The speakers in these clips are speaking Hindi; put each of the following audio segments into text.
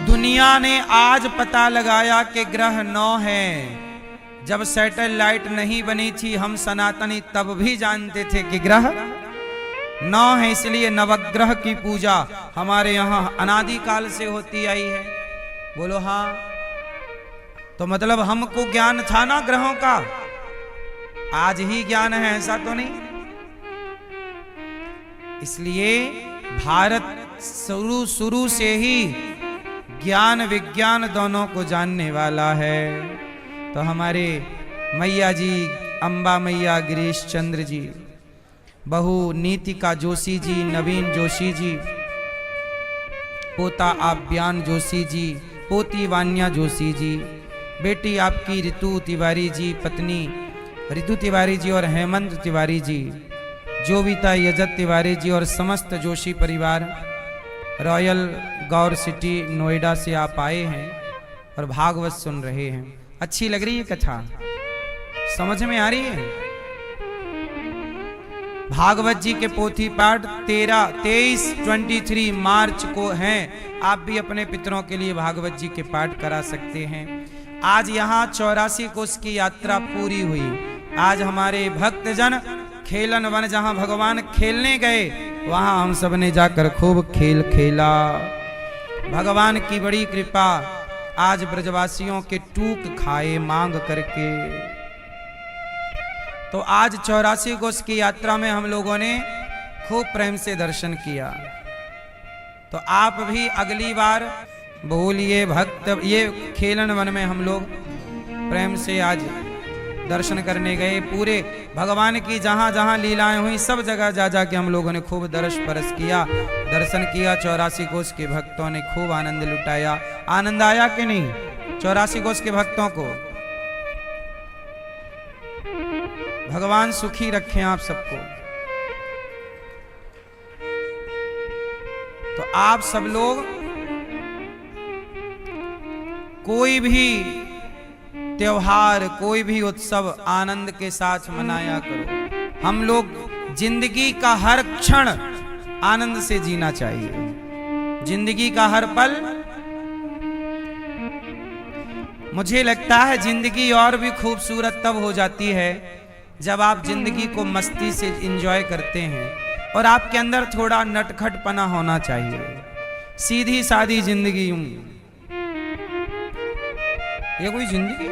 दुनिया ने आज पता लगाया कि ग्रह 9 है। जब सैटेलाइट नहीं बनी थी हम सनातनी तब भी जानते थे कि ग्रह 9 है, इसलिए नवग्रह की पूजा हमारे यहाँ अनादि काल से होती आई है। बोलो हाँ। तो मतलब हमको ज्ञान था ना ग्रहों का, आज ही ज्ञान है ऐसा तो नहीं। इसलिए भारत शुरू से ही ज्ञान विज्ञान दोनों को जानने वाला है। तो हमारे मैया जी अंबा मैया गिरीश चंद्र जी, बहू नीतिका जोशी जी, नवीन जोशी जी, पोता आभ्यान जोशी जी, पोती वान्या जोशी जी, बेटी आपकी ऋतु तिवारी जी, पत्नी ऋतु तिवारी जी और हेमंत तिवारी जी, जोविता यजत तिवारी जी और समस्त जोशी परिवार रॉयल गौर सिटी नोएडा से आप आए हैं और भागवत सुन रहे हैं। अच्छी लग रही है कथा, समझ में आ रही है। भागवत जी के पोथी पाठ 23 मार्च को हैं। आप भी अपने पितरों के लिए भागवत जी के पाठ करा सकते हैं। आज यहाँ 84 कोस की यात्रा पूरी हुई। आज हमारे भक्तजन खेलन वन, जहाँ भगवान खेलने गए वहां हम सब ने जाकर खूब खेल खेला। भगवान की बड़ी कृपा, आज ब्रजवासियों के टूक खाए मांग करके। तो आज 84 कोस की यात्रा में हम लोगों ने खूब प्रेम से दर्शन किया। तो आप भी अगली बार बोलिए भक्त, ये खेलन वन में हम लोग प्रेम से आज दर्शन करने गए। पूरे भगवान की जहां जहां लीलाएं हुई सब जगह जा जा के हम लोगों ने खूब दर्श परस किया, दर्शन किया। 84 कोस के भक्तों ने खूब आनंद लुटाया। आनंद आया कि नहीं 84 कोस के भक्तों को? भगवान सुखी रखें आप सबको। तो आप सब लोग कोई भी त्योहार, कोई भी उत्सव आनंद के साथ मनाया करो। हम लोग जिंदगी का हर क्षण आनंद से जीना चाहिए। जिंदगी का हर पल, मुझे लगता है जिंदगी और भी खूबसूरत तब हो जाती है जब आप जिंदगी को मस्ती से एंजॉय करते हैं और आपके अंदर थोड़ा नटखटपना होना चाहिए। सीधी सादी जिंदगी, ये कोई जिंदगी?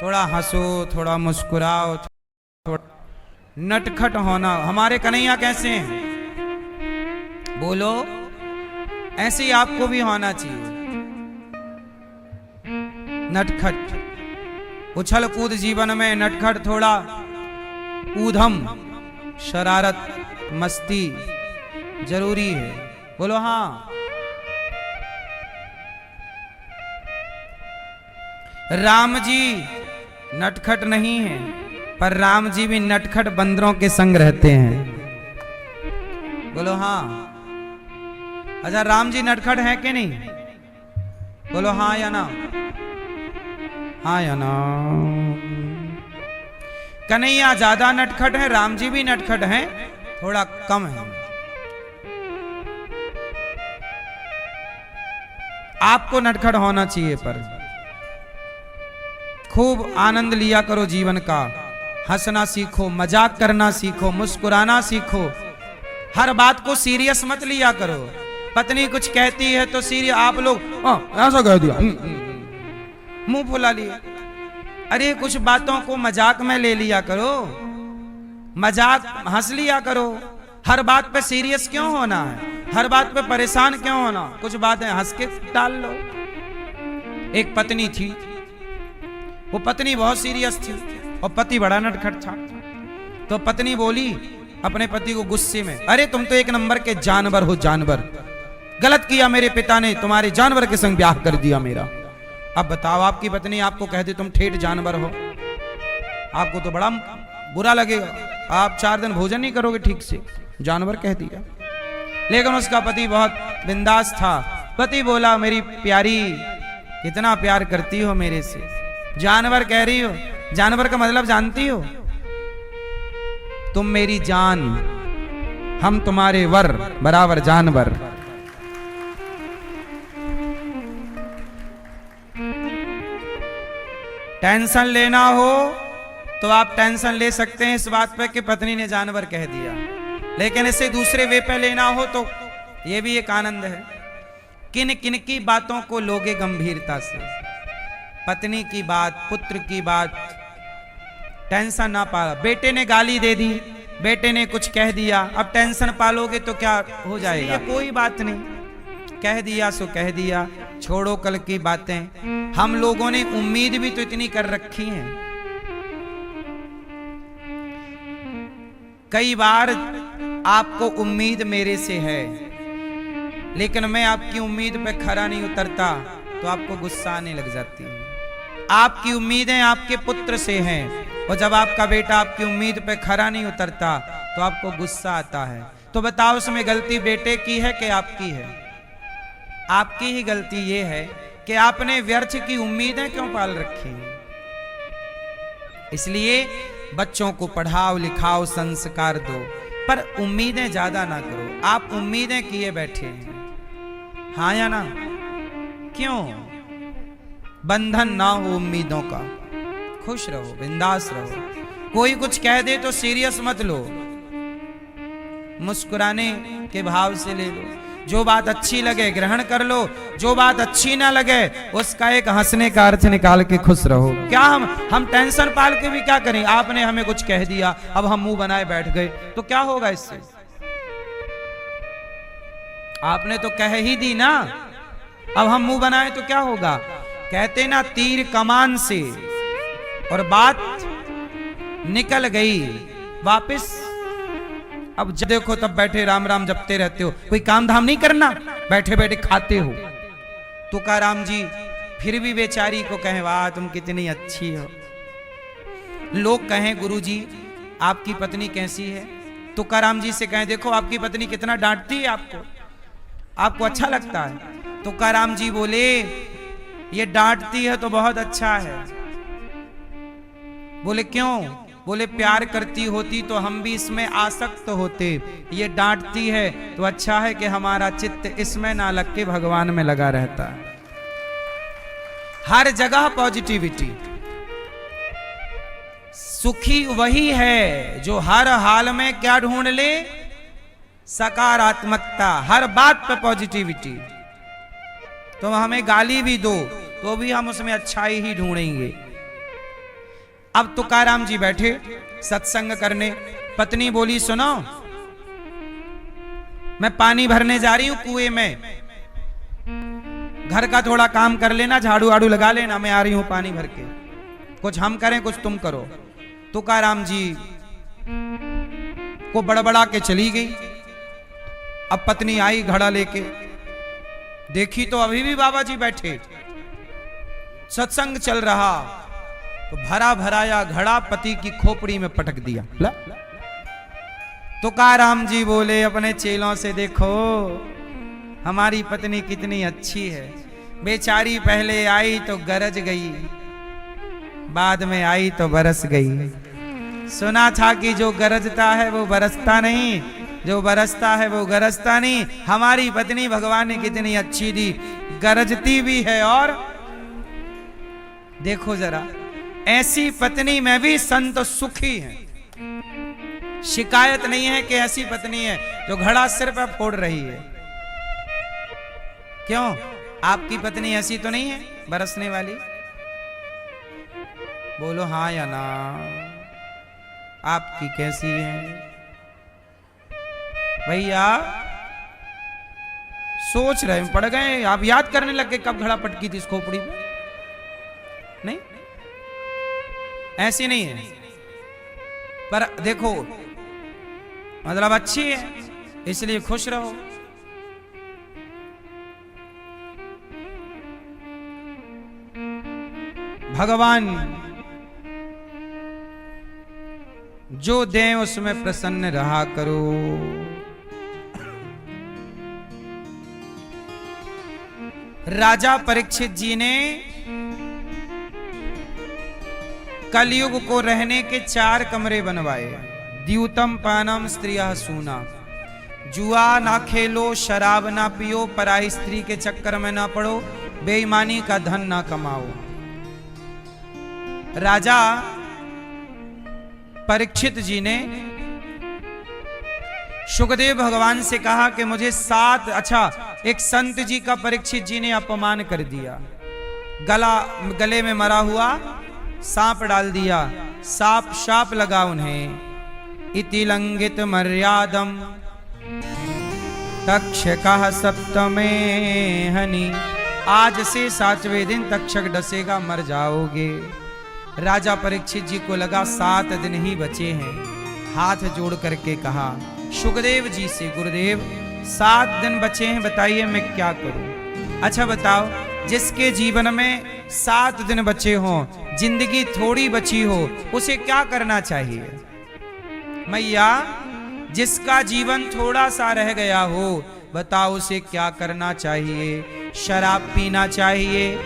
थोड़ा हंसो, थोड़ा मुस्कुराओ, थोड़ा नटखट होना। हमारे कन्हैया कैसे हैं? बोलो, ऐसे ही आपको भी होना चाहिए। नटखट, उछल कूद जीवन में नटखट, थोड़ा ऊधम, शरारत, मस्ती जरूरी है। बोलो हाँ। राम जी नटखट नहीं है, पर राम जी भी नटखट बंदरों के संग रहते हैं। बोलो हाँ। अच्छा, राम जी नटखट है कि नहीं? बोलो हाँ या ना? हाँ या ना? कन्हैया ज्यादा नटखट है, राम जी भी नटखट हैं, थोड़ा कम है। आपको नटखट होना चाहिए, पर खूब आनंद लिया करो जीवन का। हंसना सीखो, मजाक करना सीखो, मुस्कुराना सीखो। हर बात को सीरियस मत लिया करो। पत्नी कुछ कहती है तो सीरियस, आप लोग ऐसा कह दिया, मुंह फुला लिया। अरे कुछ बातों को मजाक में ले लिया करो, मजाक हंस लिया करो। हर बात पे सीरियस क्यों होना है? हर बात पे परेशान क्यों होना? कुछ बातें हंस के टाल लो। एक पत्नी थी, वो पत्नी बहुत सीरियस थी और पति बड़ा नटखट था। तो पत्नी बोली अपने पति को गुस्से में, अरे तुम तो एक नंबर के जानवर हो, जानवर। गलत किया मेरे पिता ने, तुम्हारे जानवर के संग ब्याह कर दिया मेरा। अब बताओ, आपकी पत्नी आपको कह दे तुम ठेठ जानवर हो, आपको तो बड़ा बुरा लगेगा। आप 4 दिन भोजन नहीं करोगे ठीक से, जानवर कह दिया। लेकिन उसका पति बहुत बिंदास था। पति बोला, मेरी प्यारी, कितना प्यार करती हो मेरे से, जानवर कह रही हो। जानवर का मतलब जानती हो? तुम मेरी जान, हम तुम्हारे वर, बराबर जानवर। टेंशन लेना हो तो आप टेंशन ले सकते हैं इस बात पे कि पत्नी ने जानवर कह दिया, लेकिन इसे दूसरे वे पे लेना हो तो ये भी एक आनंद है। किन किन की बातों को लोगे गंभीरता से, पत्नी की बात, पुत्र की बात, टेंशन ना पाला। बेटे ने गाली दे दी, बेटे ने कुछ कह दिया, अब टेंशन पालोगे तो क्या हो जाएगा? कोई बात नहीं, कह दिया सो कह दिया, छोड़ो कल की बातें। हम लोगों ने उम्मीद भी तो इतनी कर रखी है। कई बार आपको उम्मीद मेरे से है, लेकिन मैं आपकी उम्मीद पे खरा नहीं उतरता तो आपको गुस्सा आने लग जाती है। आपकी उम्मीदें आपके पुत्र से हैं, और जब आपका बेटा आपकी उम्मीद पे खरा नहीं उतरता तो आपको गुस्सा आता है। तो बताओ, उसमें गलती बेटे की है कि आपकी है? आपकी ही गलती ये है कि आपने व्यर्थ की उम्मीदें क्यों पाल रखी हैं। इसलिए बच्चों को पढ़ाओ लिखाओ, संस्कार दो, पर उम्मीदें ज्यादा ना करो। आप उम्मीदें किए बैठे हैं, हाँ या ना? क्यों? बंधन ना हो उम्मीदों का, खुश रहो, बिंदास रहो। कोई कुछ कह दे तो सीरियस मत लो, मुस्कुराने के भाव से ले लो। जो बात अच्छी लगे ग्रहण कर लो, जो बात अच्छी ना लगे उसका एक हंसने का अर्थ निकाल के खुश रहो। क्या हम टेंशन पाल के भी क्या करें? आपने हमें कुछ कह दिया, अब हम मुंह बनाए बैठ गए तो क्या होगा इससे? आपने तो कह ही दी ना, अब हम मुंह बनाए तो क्या होगा? कहते ना, तीर कमान से और बात निकल गई वापिस। अब जब देखो तब बैठे राम राम जपते रहते हो, कोई काम धाम नहीं करना, बैठे बैठे खाते हो। तुकाराम जी फिर भी बेचारी को कहें, वाह तुम कितनी अच्छी हो। लोग कहें, गुरु जी आपकी पत्नी कैसी है? तुकाराम जी से कहें, देखो आपकी पत्नी कितना डांटती है आपको, आपको अच्छा लगता है? तुकाराम जी बोले, ये डांटती है तो बहुत अच्छा है। बोले क्यों? बोले प्यार करती होती तो हम भी इसमें आसक्त होते, ये डांटती है तो अच्छा है कि हमारा चित्त इसमें ना लग के भगवान में लगा रहता है। हर जगह पॉजिटिविटी। सुखी वही है जो हर हाल में क्या ढूंढ ले? सकारात्मकता। हर बात पे पॉजिटिविटी। तो हमें गाली भी दो तो भी हम उसमें अच्छाई ही ढूंढेंगे। अब तुकाराम जी बैठे सत्संग करने, पत्नी बोली, सुनो मैं पानी भरने जा रही हूं कुएं में, घर का थोड़ा काम कर लेना, झाड़ू आड़ू लगा लेना, मैं आ रही हूं पानी भर के। कुछ हम करें कुछ तुम करो। तुकाराम जी को बड़बड़ा के चली गई। अब पत्नी आई घड़ा लेके, देखी तो अभी भी बाबा जी बैठे, सत्संग चल रहा, तो भरा भराया घड़ा पति की खोपड़ी में पटक दिया। तुकाराम जी बोले अपने चेलों से, देखो हमारी पत्नी कितनी अच्छी है। बेचारी पहले आई तो गरज गई, बाद में आई तो बरस गई। सुना था कि जो गरजता है वो बरसता नहीं, जो बरसता है वो गरजता नहीं। हमारी पत्नी भगवान ने कितनी अच्छी दी, गरजती भी है। और देखो जरा, ऐसी पत्नी में भी संत सुखी हैं। शिकायत नहीं है कि ऐसी पत्नी है जो घड़ा सिर पर फोड़ रही है। क्यों? आपकी पत्नी ऐसी तो नहीं है बरसने वाली? बोलो हाँ या ना। आपकी कैसी है भैया? सोच रहे पड़ गए आप, याद करने लग गए कब घड़ा पटकी थी इस खोपड़ी में? नहीं, ऐसी नहीं है। पर देखो मतलब अच्छी है, इसलिए खुश रहो। भगवान जो दें उसमें प्रसन्न रहा करो। राजा परीक्षित जी ने कलयुग को रहने के 4 कमरे बनवाए। द्यूतम पानम स्त्रिया सूना। जुआ ना खेलो, शराब ना पियो, पराई स्त्री के चक्कर में ना पड़ो, बेईमानी का धन ना कमाओ। राजा परीक्षित जी ने सुखदेव भगवान से कहा कि मुझे एक संत जी का परीक्षित जी ने अपमान कर दिया। गले में मरा हुआ सांप डाल दिया, शाप लगा उन्हें। इति लंघित मर्यादम तक्षकः सप्तमे हनि, आज से 7वें दिन तक्षक डसेगा, मर जाओगे। राजा परीक्षित जी को लगा 7 दिन ही बचे हैं, हाथ जोड़ करके कहा सुखदेव जी से, गुरुदेव 7 दिन बचे हैं, बताइए मैं क्या करूं। अच्छा बताओ, जिसके जीवन में 7 दिन बचे हों, जिंदगी थोड़ी बची हो, उसे क्या करना चाहिए? मैया, जिसका जीवन थोड़ा सा रह गया हो, बताओ उसे क्या करना चाहिए? शराब पीना चाहिए,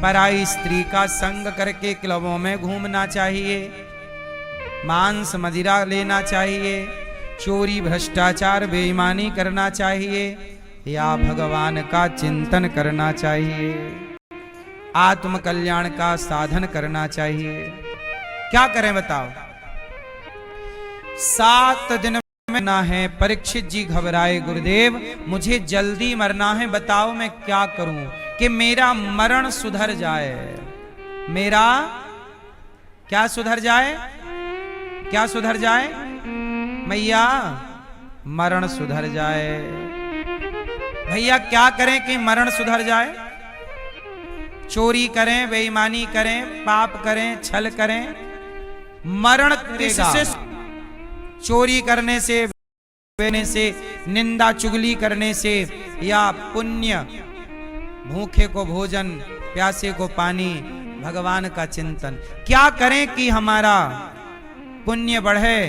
पराई स्त्री का संग करके क्लबों में घूमना चाहिए, मांस मदिरा लेना चाहिए, चोरी भ्रष्टाचार बेईमानी करना चाहिए, या भगवान का चिंतन करना चाहिए, आत्म कल्याण का साधन करना चाहिए? क्या करें बताओ? 7 दिन मरना है। परीक्षित जी घबराए, गुरुदेव मुझे जल्दी मरना है, बताओ मैं क्या करूं कि मेरा मरण सुधर जाए। मेरा क्या सुधर जाए? क्या सुधर जाए? मैया, मरण सुधर जाए। भैया क्या करें कि मरण सुधर जाए? चोरी करें, बेईमानी करें, पाप करें, छल करें, मरण किससे? चोरी करने से, बेने से, निंदा चुगली करने से, या पुण्य, भूखे को भोजन, प्यासे को पानी, भगवान का चिंतन? क्या करें कि हमारा पुण्य बढ़े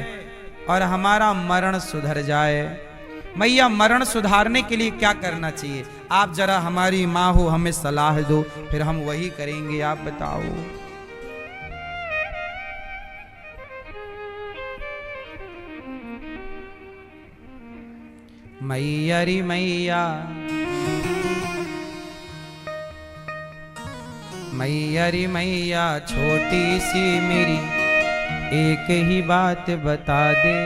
और हमारा मरण सुधर जाए? मैया, मरण सुधारने के लिए क्या करना चाहिए? आप जरा हमारी माँ हो, हमें सलाह दो, फिर हम वही करेंगे। आप बताओ। मैया री मैया, मैया री मैया, छोटी सी मेरी एक ही बात बता दे।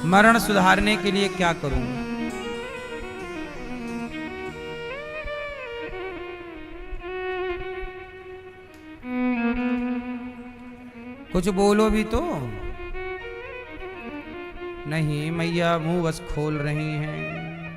मरण सुधारने के लिए क्या करूं? कुछ बोलो भी तो। नहीं मैया, मुंह बस खोल रही हैं।